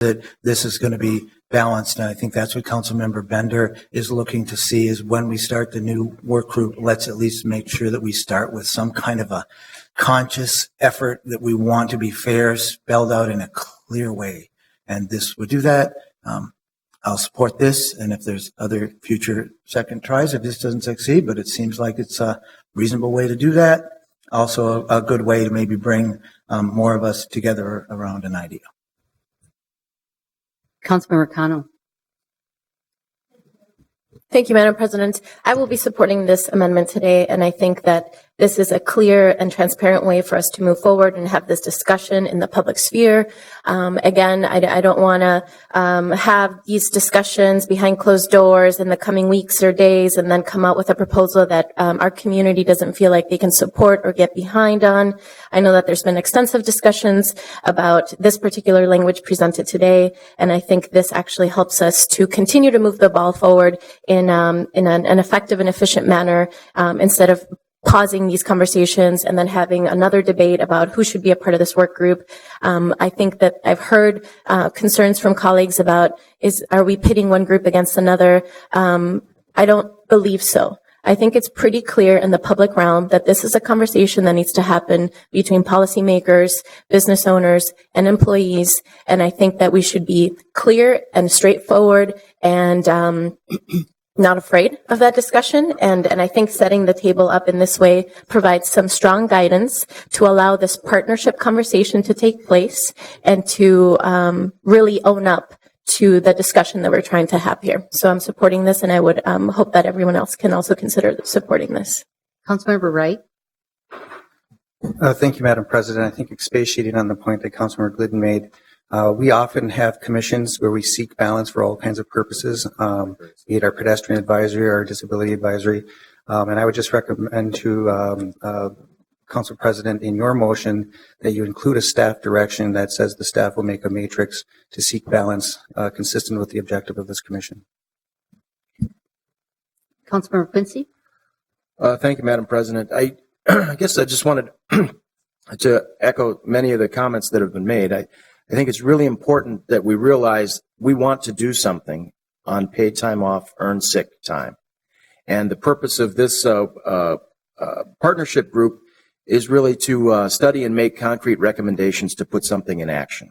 that this is going to be balanced. And I think that's what Councilmember Bender is looking to see, is when we start the new work group, let's at least make sure that we start with some kind of a conscious effort that we want to be fair, spelled out in a clear way. And this would do that. I'll support this. And if there's other future second tries, if this doesn't succeed, but it seems like it's a reasonable way to do that. Also a good way to maybe bring more of us together around an idea. Councilmember Cano. Thank you, Madam President. I will be supporting this amendment today, and I think that this is a clear and transparent way for us to move forward and have this discussion in the public sphere. Again, I don't want to have these discussions behind closed doors in the coming weeks or days and then come out with a proposal that our community doesn't feel like they can support or get behind on. I know that there's been extensive discussions about this particular language presented today, and I think this actually helps us to continue to move the ball forward in an effective and efficient manner, instead of pausing these conversations and then having another debate about who should be a part of this work group. I think that I've heard concerns from colleagues about, are we pitting one group against another? I don't believe so. I think it's pretty clear in the public realm that this is a conversation that needs to happen between policymakers, business owners, and employees. And I think that we should be clear and straightforward and not afraid of that discussion. And I think setting the table up in this way provides some strong guidance to allow this partnership conversation to take place and to really own up to the discussion that we're trying to have here. So I'm supporting this, and I would hope that everyone else can also consider supporting this. Councilmember Wright. Thank you, Madam President. I think expatiating on the point that Councilmember Glidden made, we often have commissions where we seek balance for all kinds of purposes, be it our pedestrian advisory or our disability advisory. And I would just recommend to Council President, in your motion, that you include a staff direction that says the staff will make a matrix to seek balance consistent with the objective of this commission. Councilmember Quincy. Thank you, Madam President. I guess I just wanted to echo many of the comments that have been made. I think it's really important that we realize we want to do something on paid time off, earned sick time. And the purpose of this partnership group is really to study and make concrete recommendations to put something in action.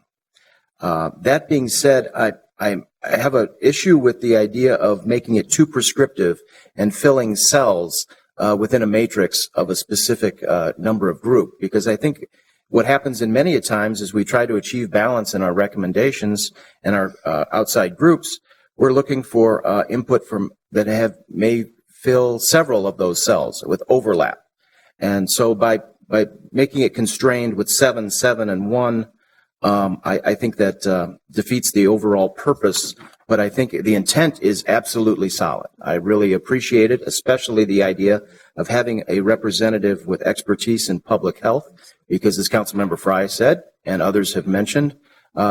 That being said, I have an issue with the idea of making it too prescriptive and filling cells within a matrix of a specific number of group, because I think what happens in many times is we try to achieve balance in our recommendations and our outside groups. We're looking for input from that may fill several of those cells with overlap. And so by making it constrained with 7, 7, and 1, I think that defeats the overall purpose, but I think the intent is absolutely solid. I really appreciate it, especially the idea of having a representative with expertise in public health, because as Councilmember Fry said, and others have mentioned,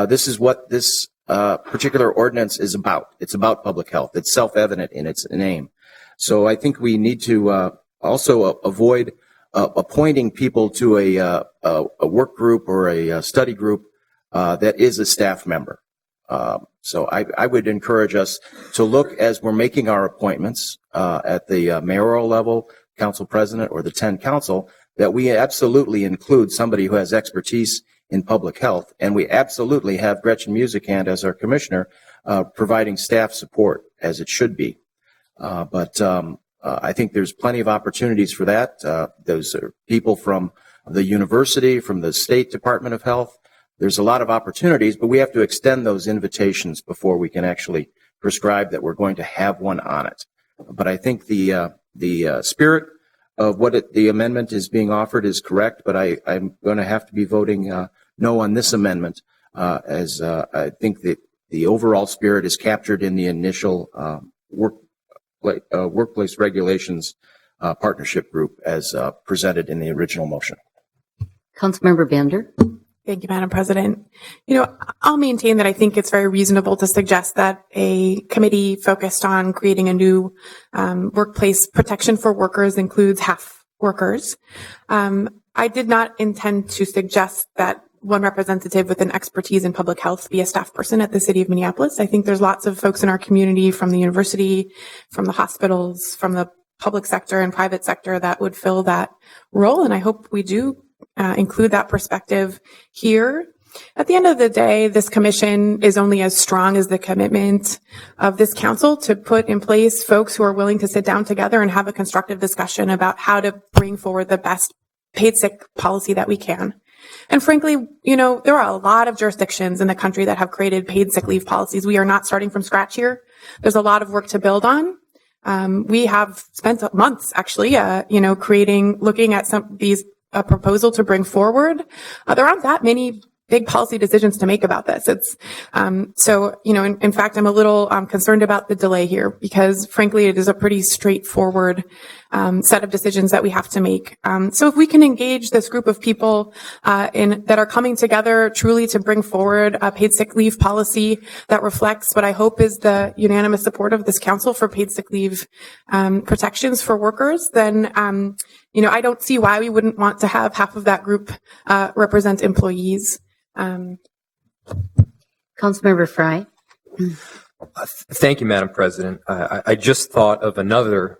this is what this particular ordinance is about. It's about public health. It's self-evident in its name. So I think we need to also avoid appointing people to a work group or a study group that is a staff member. So I would encourage us to look, as we're making our appointments at the mayoral level, council president, or the 10 council, that we absolutely include somebody who has expertise in public health. And we absolutely have Gretchen Musicand as our commissioner providing staff support, as it should be. But I think there's plenty of opportunities for that. Those are people from the university, from the State Department of Health. There's a lot of opportunities, but we have to extend those invitations before we can actually prescribe that we're going to have one on it. But I think the spirit of what the amendment is being offered is correct, but I'm going to have to be voting no on this amendment, as I think that the overall spirit is captured in the initial workplace regulations partnership group as presented in the original motion. Councilmember Bender. Thank you, Madam President. I'll maintain that I think it's very reasonable to suggest that a committee focused on creating a new workplace protection for workers includes half workers. I did not intend to suggest that one representative with an expertise in public health be a staff person at the city of Minneapolis. I think there's lots of folks in our community from the university, from the hospitals, from the public sector and private sector that would fill that role. And I hope we do include that perspective here. At the end of the day, this commission is only as strong as the commitment of this council to put in place folks who are willing to sit down together and have a constructive discussion about how to bring forward the best paid sick policy that we can. And frankly, there are a lot of jurisdictions in the country that have created paid sick leave policies. We are not starting from scratch here. There's a lot of work to build on. We have spent months actually, looking at these proposal to bring forward. There aren't that many big policy decisions to make about this. It's, in fact, I'm a little concerned about the delay here because frankly, it is a pretty straightforward set of decisions that we have to make. So if we can engage this group of people that are coming together truly to bring forward a paid sick leave policy that reflects what I hope is the unanimous support of this council for paid sick leave protections for workers, then I don't see why we wouldn't want to have half of that group represent employees. Councilmember Frye. Thank you, Madam President. I just thought of another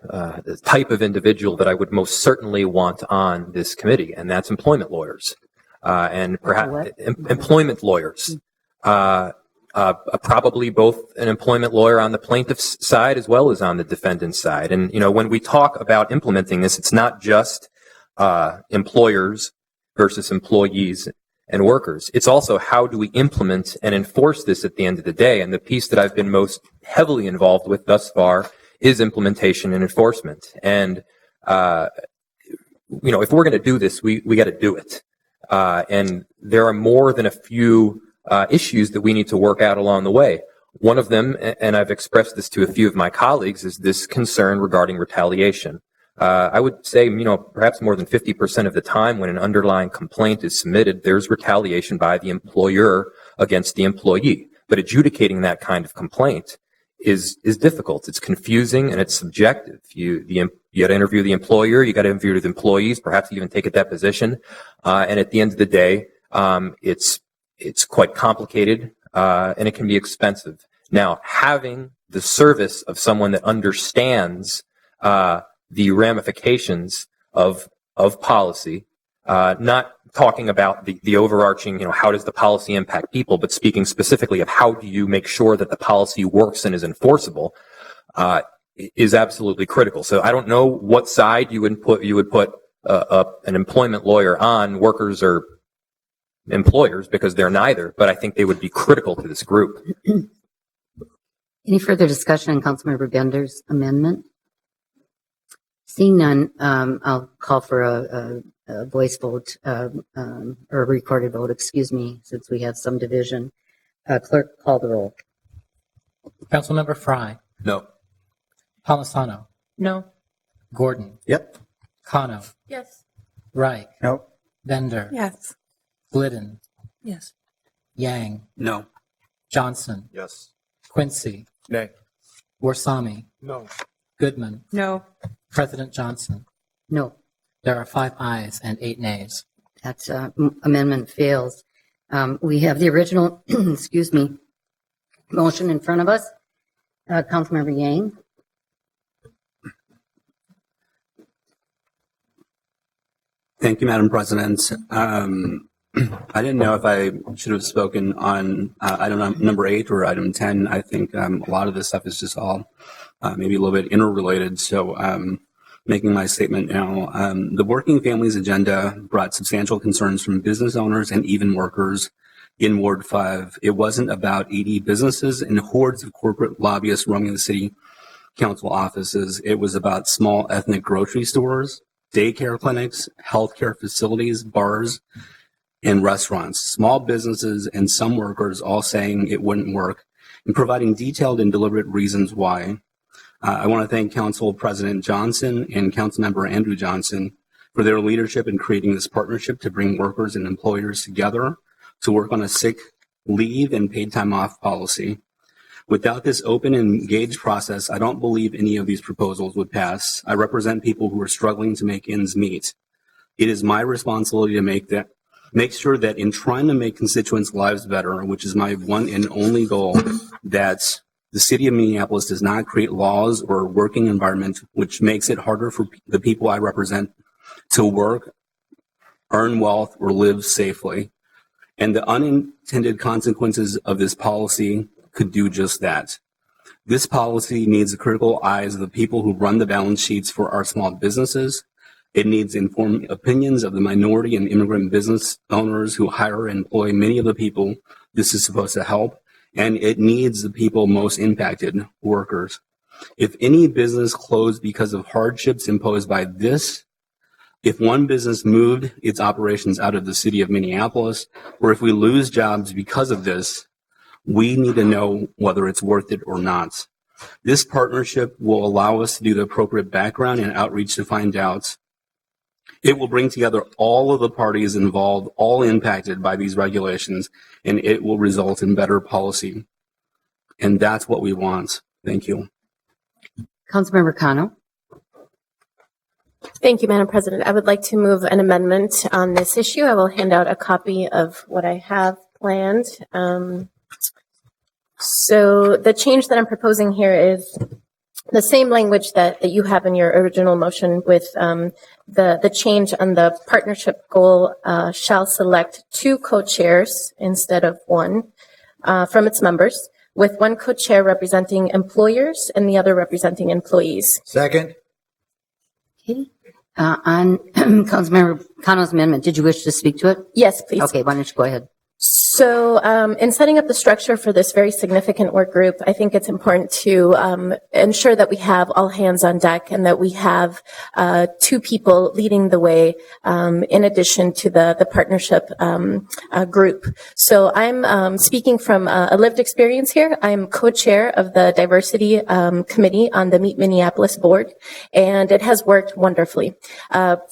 type of individual that I would most certainly want on this committee, and that's employment lawyers. And perhaps employment lawyers. Probably both an employment lawyer on the plaintiff's side as well as on the defendant's side. And, when we talk about implementing this, it's not just employers versus employees and workers. It's also how do we implement and enforce this at the end of the day. And the piece that I've been most heavily involved with thus far is implementation and enforcement. And, if we're going to do this, we got to do it. And there are more than a few issues that we need to work out along the way. One of them, and I've expressed this to a few of my colleagues, is this concern regarding retaliation. I would say, perhaps more than 50% of the time when an underlying complaint is submitted, there's retaliation by the employer against the employee. But adjudicating that kind of complaint is difficult. It's confusing and it's subjective. You got to interview the employer, you got to interview the employees, perhaps even take a deposition. And at the end of the day, it's quite complicated, and it can be expensive. Now, having the service of someone that understands the ramifications of policy, not talking about the overarching, how does the policy impact people, but speaking specifically of how do you make sure that the policy works and is enforceable, is absolutely critical. So I don't know what side you would put an employment lawyer on, workers or employers, because they're neither, but I think they would be critical to this group. Any further discussion on Councilmember Bender's amendment? Seeing none, I'll call for a voice vote, or a recorded vote, since we have some division. Clerk, call the roll. Councilmember Frye. No. Palisano. No. Gordon. Yep. Kano. Yes. Reich. No. Bender. Yes. Glidden. Yes. Yang. No. Johnson. Yes. Quincy. Nay. Warsami. No. Goodman. No. President Johnson. No, There are 5 ayes and 8 nays. that's amendment fails. We have the original, motion in front of us. Councilmember Yang. Thank you, Madam President. I didn't know if I should have spoken on item number 8 or item 10. I think a lot of this stuff is just all maybe a little bit interrelated. So making my statement now, the Working Families Agenda brought substantial concerns from business owners and even workers in Ward 5. It wasn't about 80 businesses and hordes of corporate lobbyists roaming the city council offices. It was about small ethnic grocery stores, daycare clinics, healthcare facilities, bars, and restaurants, small businesses and some workers all saying it wouldn't work and providing detailed and deliberate reasons why. I want to thank Council President Johnson and Councilmember Andrew Johnson for their leadership in creating this partnership to bring workers and employers together to work on a sick leave and paid time off policy. Without this open and engaged process, I don't believe any of these proposals would pass. I represent people who are struggling to make ends meet. It is my responsibility to make make sure that in trying to make constituents' lives better, which is my one and only goal, that the city of Minneapolis does not create laws or working environment which makes it harder for the people I represent to work, earn wealth, or live safely. And the unintended consequences of this policy could do just that. This policy needs the critical eyes of the people who run the balance sheets for our small businesses. It needs informed opinions of the minority and immigrant business owners who hire and employ many of the people this is supposed to help. And it needs the people most impacted, workers. If any business closed because of hardships imposed by this, if one business moved its operations out of the city of Minneapolis, or if we lose jobs because of this, we need to know whether it's worth it or not. This partnership will allow us to do the appropriate background and outreach to find out. It will bring together all of the parties involved, all impacted by these regulations, and it will result in better policy. And that's what we want. Thank you. Councilmember Cano. Thank you, Madam President. I would like to move an amendment on this issue. I will hand out a copy of what I have planned. So the change that I'm proposing here is the same language that you have in your original motion with the change on the partnership goal shall select 2 co-chairs instead of 1 from its members, with 1 co-chair representing employers and the other representing employees. Second. Okay. On Councilmember Cano's amendment, did you wish to speak to it? Yes, please. Okay, why don't you go ahead? So in setting up the structure for this very significant work group, I think it's important to ensure that we have all hands on deck and that we have 2 people leading the way in addition to the partnership group. So I'm speaking from a lived experience here. I'm co-chair of the diversity committee on the Meet Minneapolis board, and it has worked wonderfully.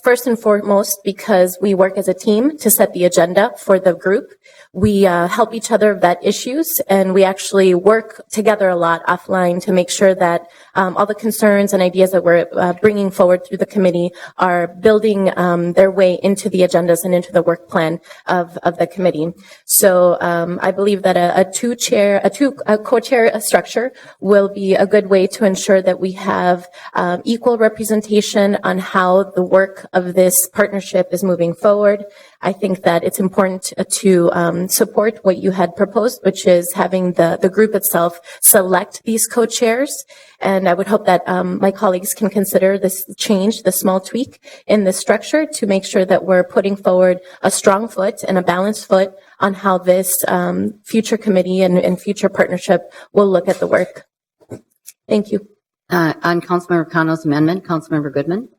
First and foremost, because we work as a team to set the agenda for the group. We help each other vet issues, and we actually work together a lot offline to make sure that all the concerns and ideas that we're bringing forward through the committee are building their way into the agendas and into the work plan of the committee. So I believe that a co-chair structure will be a good way to ensure that we have equal representation on how the work of this partnership is moving forward. I think that it's important to support what you had proposed, which is having the group itself select these co-chairs. And I would hope that my colleagues can consider this change, the small tweak in the structure to make sure that we're putting forward a strong foot and a balanced foot on how this future committee and future partnership will look at the work. Thank you. On Councilmember Cano's amendment, Councilmember Goodman.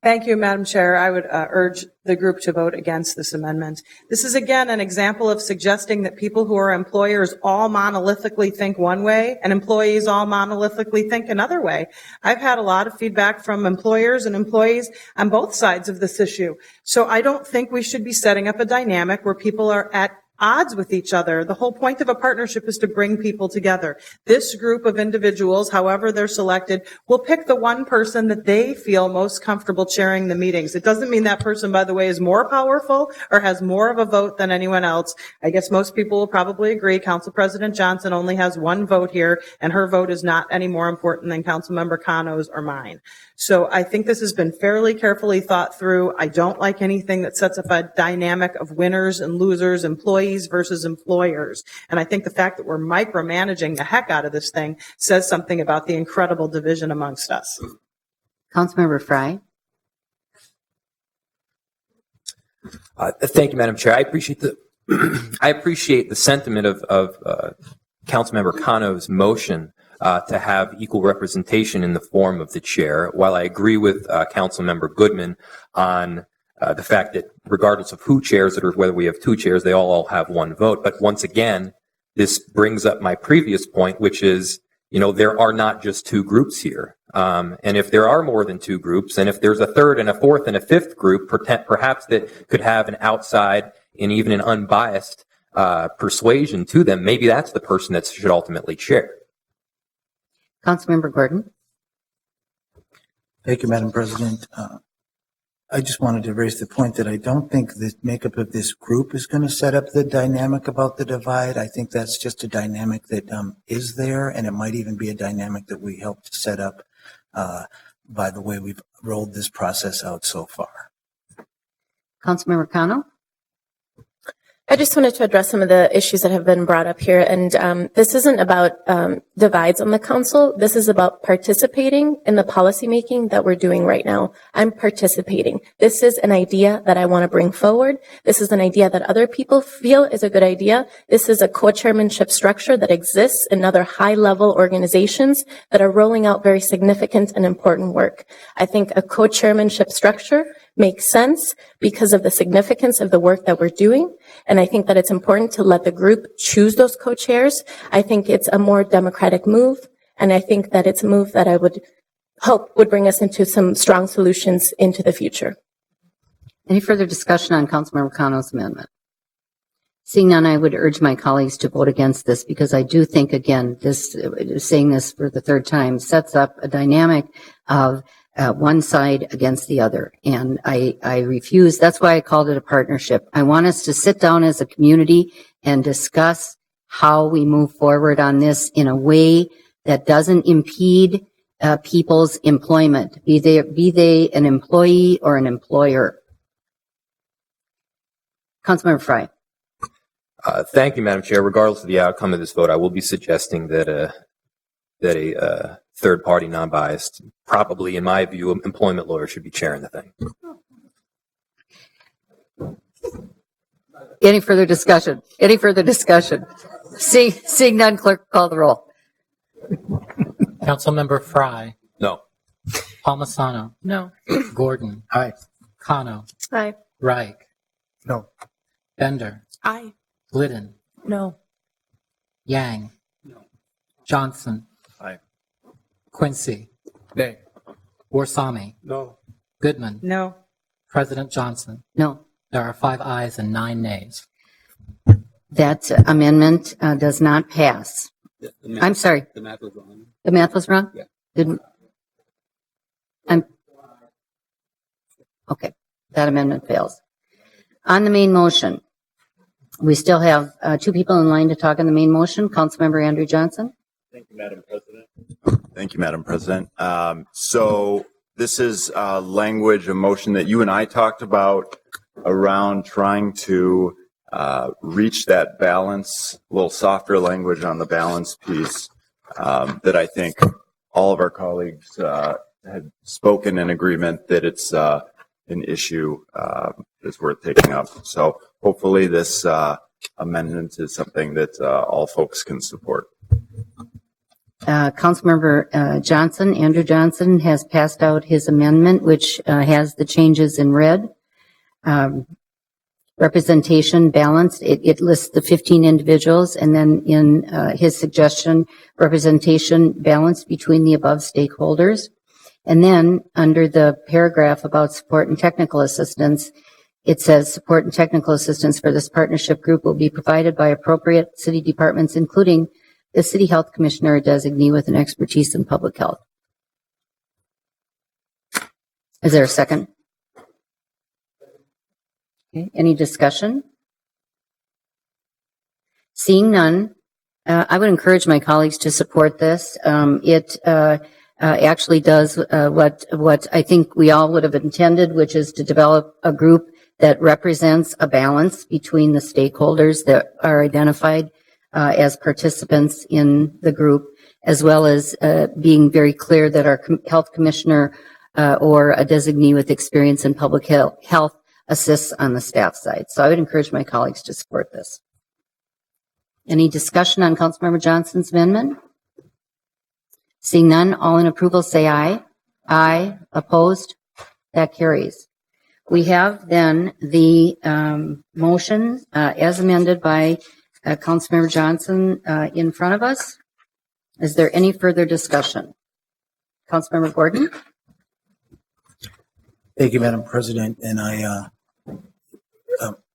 Thank you, Madam Chair. I would urge the group to vote against this amendment. This is, again, an example of suggesting that people who are employers all monolithically think one way and employees all monolithically think another way. I've had a lot of feedback from employers and employees on both sides of this issue. So I don't think we should be setting up a dynamic where people are at odds with each other. The whole point of a partnership is to bring people together. This group of individuals, however they're selected, will pick the one person that they feel most comfortable chairing the meetings. It doesn't mean that person, by the way, is more powerful or has more of a vote than anyone else. I guess most people will probably agree Council President Johnson only has 1 vote here, and her vote is not any more important than Councilmember Cano's or mine. So I think this has been fairly carefully thought through. I don't like anything that sets up a dynamic of winners and losers, employees versus employers. And I think the fact that we're micromanaging the heck out of this thing says something about the incredible division amongst us. Councilmember Frye. Thank you, Madam Chair. I appreciate the sentiment of Councilmember Cano's motion to have equal representation in the form of the chair. While I agree with Councilmember Goodman on the fact that regardless of who chairs it or whether we have 2 chairs, they all have 1 vote. But once again, this brings up my previous point, which is, there are not just 2 groups here. And if there are more than 2 groups, and if there's a 3rd and a 4th and a 5th group, perhaps that could have an outside and even an unbiased persuasion to them, maybe that's the person that should ultimately chair. Councilmember Gordon. Thank you, Madam President. I just wanted to raise the point that I don't think the makeup of this group is going to set up the dynamic about the divide. I think that's just a dynamic that is there, and it might even be a dynamic that we helped set up by the way we've rolled this process out so far. Councilmember Cano? I just wanted to address some of the issues that have been brought up here. And this isn't about divides on the council. This is about participating in the policymaking that we're doing right now. I'm participating. This is an idea that I want to bring forward. This is an idea that other people feel is a good idea. This is a co-chairmanship structure that exists in other high-level organizations that are rolling out very significant and important work. I think a co-chairmanship structure makes sense because of the significance of the work that we're doing. And I think that it's important to let the group choose those co-chairs. I think it's a more democratic move. And I think that it's a move that I would hope would bring us into some strong solutions into the future. Any further discussion on Councilmember Cano's amendment? Seeing none, I would urge my colleagues to vote against this because I do think, again, this, saying this for the third time, sets up a dynamic of one side against the other. And I refuse. That's why I called it a partnership. I want us to sit down as a community and discuss how we move forward on this in a way that doesn't impede people's employment, be they an employee or an employer. Councilmember Frye. Thank you, Madam Chair. Regardless of the outcome of this vote, I will be suggesting that a third-party, non-biased, probably, in my view, employment lawyer should be chairing the thing. Any further discussion? Any further discussion? Seeing none, clerk, call the roll. Councilmember Frye, No. Palmisano, No. Gordon, Aye. Cano, Aye. Reich, No. Bender, Aye. Glidden, No. Yang, Johnson, Aye. Quincy, Nay. Warsame, No. Goodman, No. President Johnson. No. There are 5 ayes and 9 nays. That amendment does not pass. I'm sorry. The math was wrong. The math was wrong? Yeah. Didn't. Okay. That amendment fails. On the main motion, we still have 2 people in line to talk on the main motion. Councilmember Andrew Johnson. Thank you, Madam President. Thank you, Madam President. So this is language, a motion that you and I talked about around trying to reach that balance, a little softer language on the balance piece that I think all of our colleagues had spoken in agreement that it's an issue that's worth taking up. So hopefully this amendment is something that all folks can support. Councilmember Johnson, Andrew Johnson, has passed out his amendment, which has the changes in red. Representation balanced, it lists the 15 individuals, and then in his suggestion, representation balanced between the above stakeholders. And then under the paragraph about support and technical assistance, it says support and technical assistance for this partnership group will be provided by appropriate city departments, including the city health commissioner or designee with an expertise in public health. Is there a second? Okay. Any discussion? Seeing none, I would encourage my colleagues to support this. It actually does what I think we all would have intended, which is to develop a group that represents a balance between the stakeholders that are identified as participants in the group, as well as being very clear that our health commissioner or a designee with experience in public health assists on the staff side. So I would encourage my colleagues to support this. Any discussion on Councilmember Johnson's amendment? Seeing none, all in approval say aye. Aye. Opposed? That carries. We have then the motion as amended by Councilmember Johnson in front of us. Is there any further discussion? Councilmember Gordon? Thank you, Madam President. And I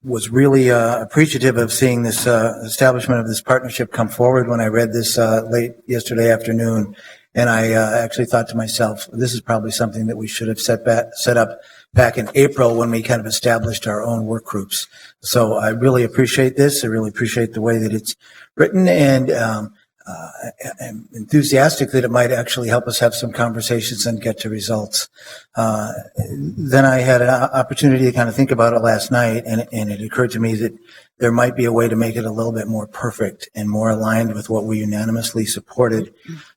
was really appreciative of seeing this establishment of this partnership come forward when I read this late yesterday afternoon. And I actually thought to myself, this is probably something that we should have set up back in April when we kind of established our own work groups. So I really appreciate this. I really appreciate the way that it's written, and I'm enthusiastic that it might actually help us have some conversations and get to results. Then I had an opportunity to kind of think about it last night, and it occurred to me that there might be a way to make it a little bit more perfect and more aligned with what we unanimously supported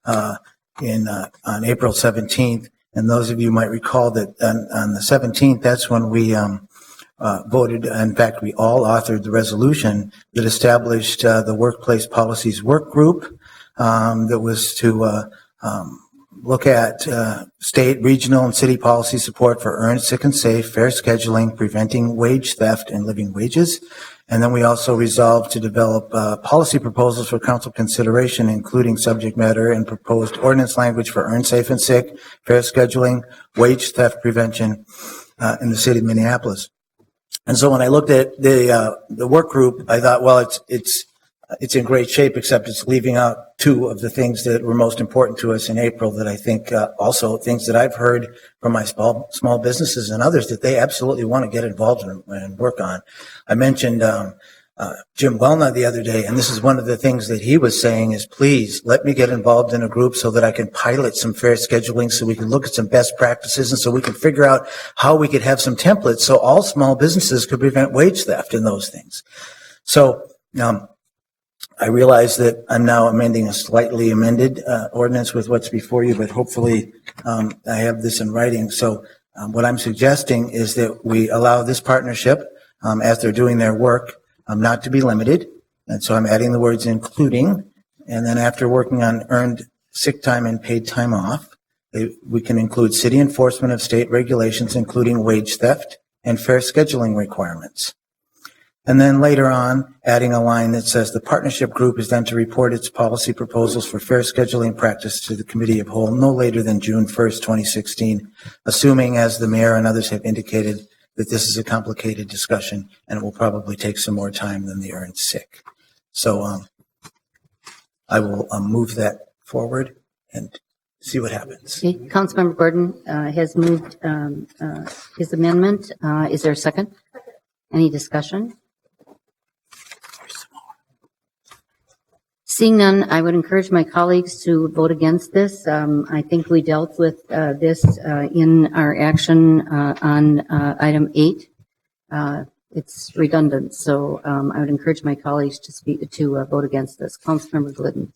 on April 17th. And those of you might recall that on the 17th, that's when we voted. In fact, we all authored the resolution that established the Workplace Policies Work Group that was to look at state, regional, and city policy support for earned, sick, and safe, fair scheduling, preventing wage theft, and living wages. And then we also resolved to develop policy proposals for council consideration, including subject matter and proposed ordinance language for earned, safe, and sick, fair scheduling, wage theft prevention in the city of Minneapolis. And so when I looked at the work group, I thought, well, it's in great shape, except it's leaving out two of the things that were most important to us in April that I think also things that I've heard from my small businesses and others that they absolutely want to get involved in and work on. I mentioned Jim Wellnut the other day, and this is one of the things that he was saying is, please let me get involved in a group so that I can pilot some fair scheduling, so we can look at some best practices, and so we can figure out how we could have some templates so all small businesses could prevent wage theft and those things. So I realize that I'm now amending a slightly amended ordinance with what's before you, but hopefully I have this in writing. So what I'm suggesting is that we allow this partnership, as they're doing their work, not to be limited. And so I'm adding the words including, and then after working on earned sick time and paid time off, we can include city enforcement of state regulations, including wage theft and fair scheduling requirements. And then later on, adding a line that says the partnership group is then to report its policy proposals for fair scheduling practice to the committee of whole no later than June 1st, 2016, assuming, as the mayor and others have indicated, that this is a complicated discussion and it will probably take some more time than the earned sick. So I will move that forward and see what happens. Okay. Councilmember Gordon has moved his amendment. Is there a second? Any discussion? Seeing none, I would encourage my colleagues to vote against this. I think we dealt with this in our action on item 8. It's redundant, so I would encourage my colleagues to vote against this. Councilmember Glidden.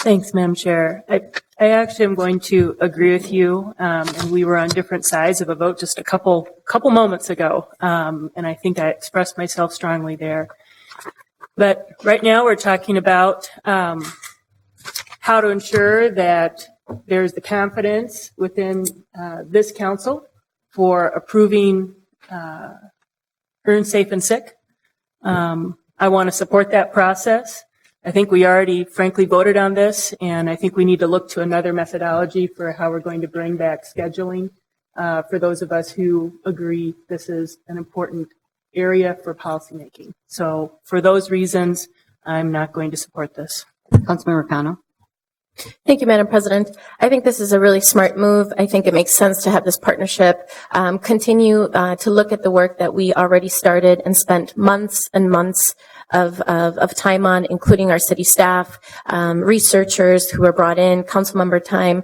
Thanks, Madam Chair. I actually am going to agree with you, and we were on different sides of a vote just a couple moments ago, and I think I expressed myself strongly there. But right now we're talking about how to ensure that there's the confidence within this council for approving earned, safe, and sick. I want to support that process. I think we already, frankly, voted on this, and I think we need to look to another methodology for how we're going to bring back scheduling for those of us who agree this is an important area for policymaking. So for those reasons, I'm not going to support this. Councilmember Cano. Thank you, Madam President. I think this is a really smart move. I think it makes sense to have this partnership continue to look at the work that we already started and spent months and months of time on, including our city staff, researchers who were brought in, council member time.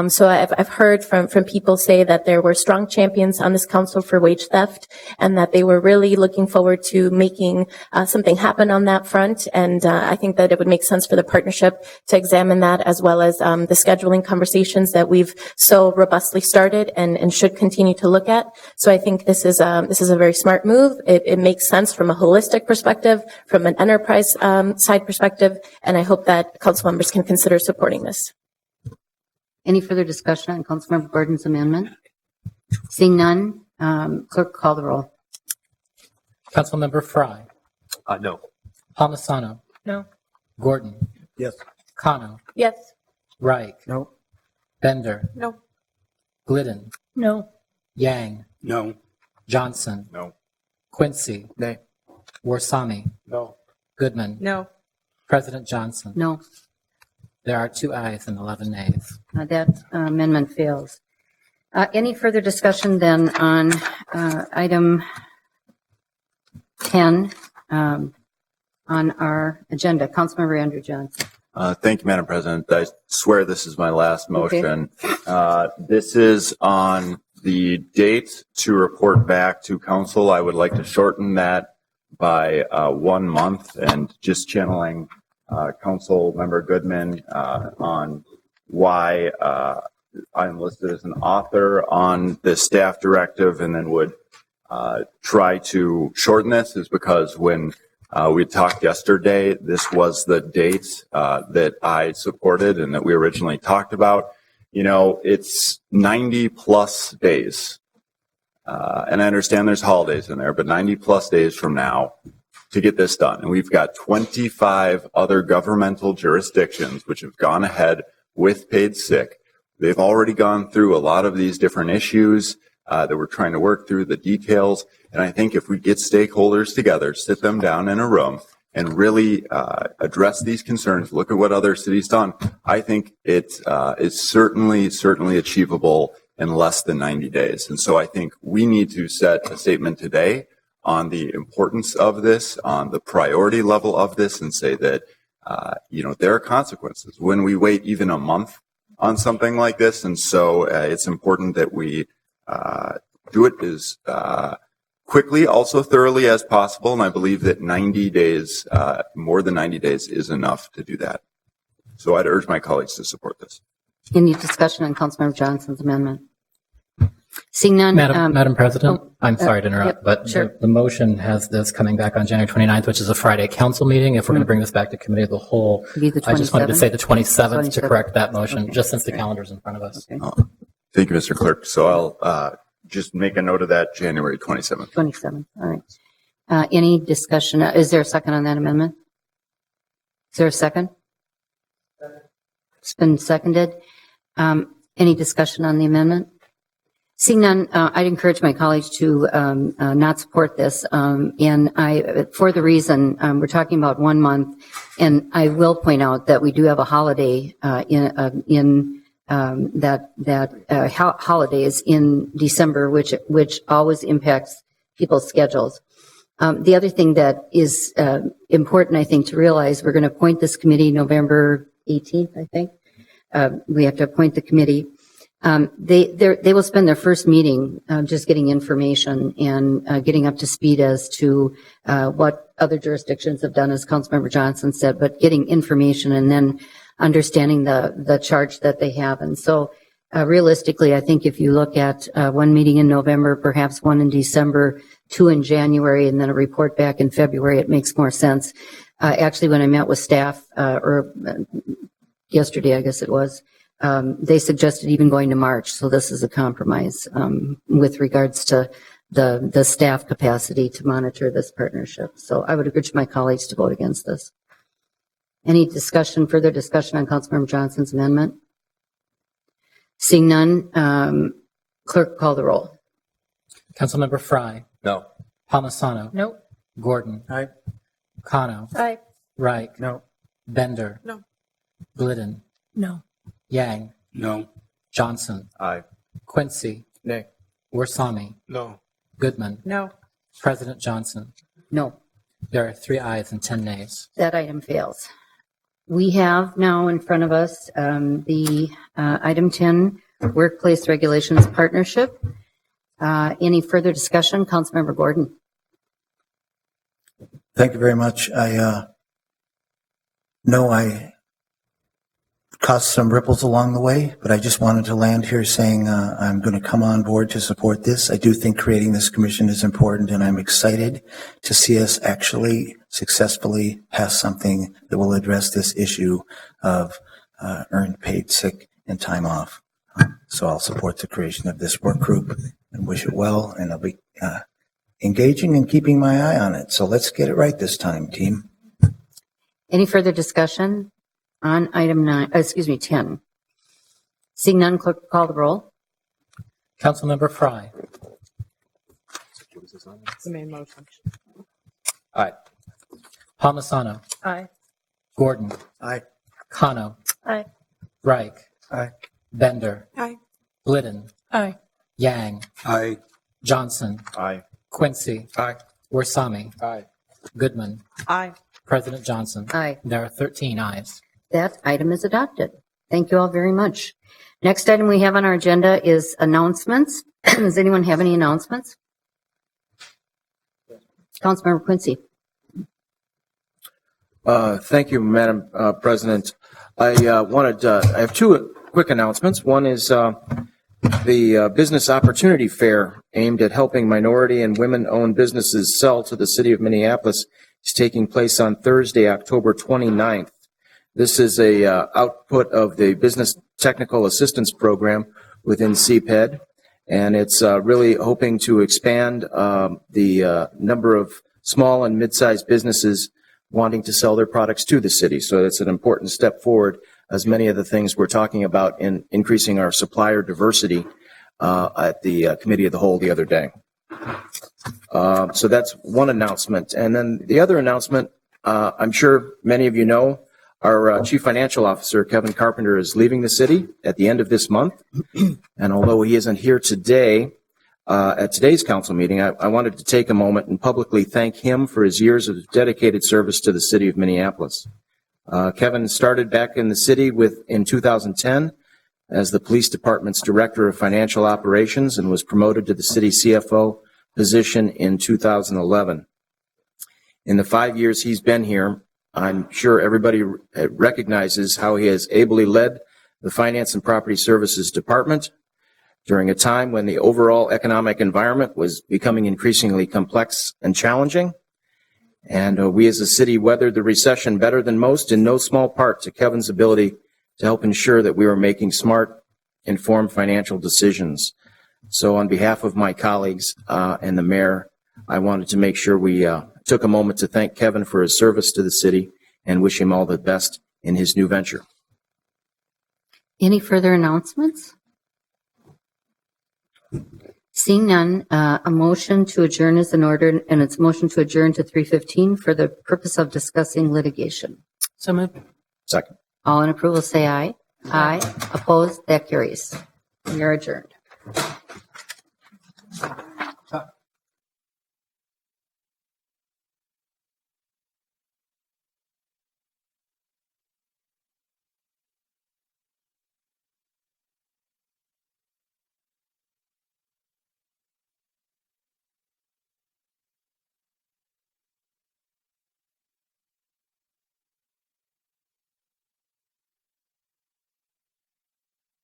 So I've heard from people say that there were strong champions on this council for wage theft and that they were really looking forward to making something happen on that front. And I think that it would make sense for the partnership to examine that, as well as the scheduling conversations that we've so robustly started and should continue to look at. So I think this is a very smart move. It makes sense from a holistic perspective, from an enterprise side perspective, and I hope that council members can consider supporting this. Any further discussion on Councilmember Gordon's amendment? Seeing none, clerk call the roll. Councilmember Fry. No. Palmisano. No. Gordon. Yes. Cano. Yes. Reich. No. Bender. No. Glidden. No. Yang. No. Johnson. No. Quincy. Nay. Warsami. No. Goodman. No. President Johnson. No. There are 2 ayes and 11 nays. That amendment fails. Any further discussion then on item 10 on our agenda? Councilmember Andrew Johnson. Thank you, Madam President. I swear this is my last motion. This is on the date to report back to council. I would like to shorten that by 1 month, and just channeling Council Member Goodman on why I'm listed as an author on the staff directive, and then would try to shorten this is because when we talked yesterday, this was the date that I supported and that we originally talked about. You know, it's 90 plus days. And I understand there's holidays in there, but 90 plus days from now to get this done. And we've got 25 other governmental jurisdictions which have gone ahead with paid sick. They've already gone through a lot of these different issues that we're trying to work through the details. And I think if we get stakeholders together, sit them down in a room and really address these concerns, look at what other cities done, I think it is certainly achievable in less than 90 days. And so I think we need to set a statement today on the importance of this, on the priority level of this, and say that, there are consequences when we wait even a month on something like this. And so it's important that we do it as quickly, also thoroughly as possible. And I believe that 90 days, more than 90 days is enough to do that. So I'd urge my colleagues to support this. Any discussion on Councilmember Johnson's amendment? Seeing none. Madam President, I'm sorry to interrupt, yep, but sure. the motion has this coming back on January 29th, which is a Friday council meeting. If we're going to bring this back to committee of the whole, Be the I just wanted to 27th? say the 27th to 27th. correct that motion, Okay. just since the calendar's in front of us. Okay. Thank you, Mr. Clerk. So I'll just make a note of that, January 27th. 27th. All right. Any discussion? Is there a second on that amendment? Is there a second? It's been seconded. Any discussion on the amendment? Seeing none, I'd encourage my colleagues to not support this. And for the reason we're talking about 1 month, and I will point out that we do have a holiday holidays in December, which always impacts people's schedules. The other thing that is important, I think, to realize, we're going to appoint this committee November 18th, I think. We have to appoint the committee. They will spend their first meeting just getting information and getting up to speed as to what other jurisdictions have done, as Councilmember Johnson said, but getting information and then understanding the charge that they have. And so realistically, I think if you look at one meeting in November, perhaps one in December, 2 in January, and then a report back in February, it makes more sense. Actually, when I met with staff, or yesterday, I guess it was, they suggested even going to March. So this is a compromise with regards to the staff capacity to monitor this partnership. So I would urge my colleagues to vote against this. Any further discussion on Councilmember Johnson's amendment? Seeing none, clerk, call the roll. Councilmember Fry. No. Palmisano. No. Gordon. Aye. Kano. Aye. Reich. No. Bender. No. Glidden. No. Yang. No. Johnson. Aye. Quincy. Nay. Warsami. No. Goodman. No. President Johnson. No. There are 3 ayes and 10 nays. That item fails. We have now in front of us the item 10, Workplace Regulations Partnership. Any further discussion? Councilmember Gordon. Thank you very much. I know I caused some ripples along the way, but I just wanted to land here saying I'm going to come on board to support this. I do think creating this commission is important, and I'm excited to see us actually successfully pass something that will address this issue of earned paid sick and time off. So I'll support the creation of this work group and wish it well, and I'll be engaging and keeping my eye on it. So let's get it right this time, team. Any further discussion on item 10? Seeing none, clerk, call the roll. Councilmember Fry. It's the main motion. Aye. Palmisano. Aye. Gordon. Aye. Kano. Aye. Reich. Aye. Bender. Aye. Glidden. Aye. Yang, Aye. Johnson, Aye. Quincy, Aye. Warsami, Aye. Goodman, Aye. President Johnson. Aye. There are 13 ayes. That item is adopted. Thank you all very much. Next item we have on our agenda is announcements. Does anyone have any announcements? Councilmember Quincy. Thank you, Madam President. I have two quick announcements. One is the Business Opportunity Fair aimed at helping minority and women-owned businesses sell to the city of Minneapolis is taking place on Thursday, October 29th. This is a output of the Business Technical Assistance Program within CPED, and it's really hoping to expand the number of small and mid-sized businesses wanting to sell their products to the city. So it's an important step forward, as many of the things we're talking about in increasing our supplier diversity at the Committee of the Whole the other day. So that's one announcement. And then the other announcement, I'm sure many of you know, our Chief Financial Officer, Kevin Carpenter, is leaving the city at the end of this month. And although he isn't here today, at today's council meeting, I wanted to take a moment and publicly thank him for his years of dedicated service to the city of Minneapolis. Kevin started back in the city in 2010 as the police department's director of financial operations and was promoted to the city CFO position in 2011. In the 5 years he's been here, I'm sure everybody recognizes how he has ably led the Finance and Property Services Department during a time when the overall economic environment was becoming increasingly complex and challenging. And we as a city weathered the recession better than most, in no small part to Kevin's ability to help ensure that we were making smart, informed financial decisions. So on behalf of my colleagues and the mayor, I wanted to make sure we took a moment to thank Kevin for his service to the city and wish him all the best in his new venture. Any further announcements? Seeing none, a motion to adjourn is in order, and it's motion to adjourn to 3:15 for the purpose of discussing litigation. So moved. Second. All in approval say aye. Aye. Opposed? That carries. We are adjourned.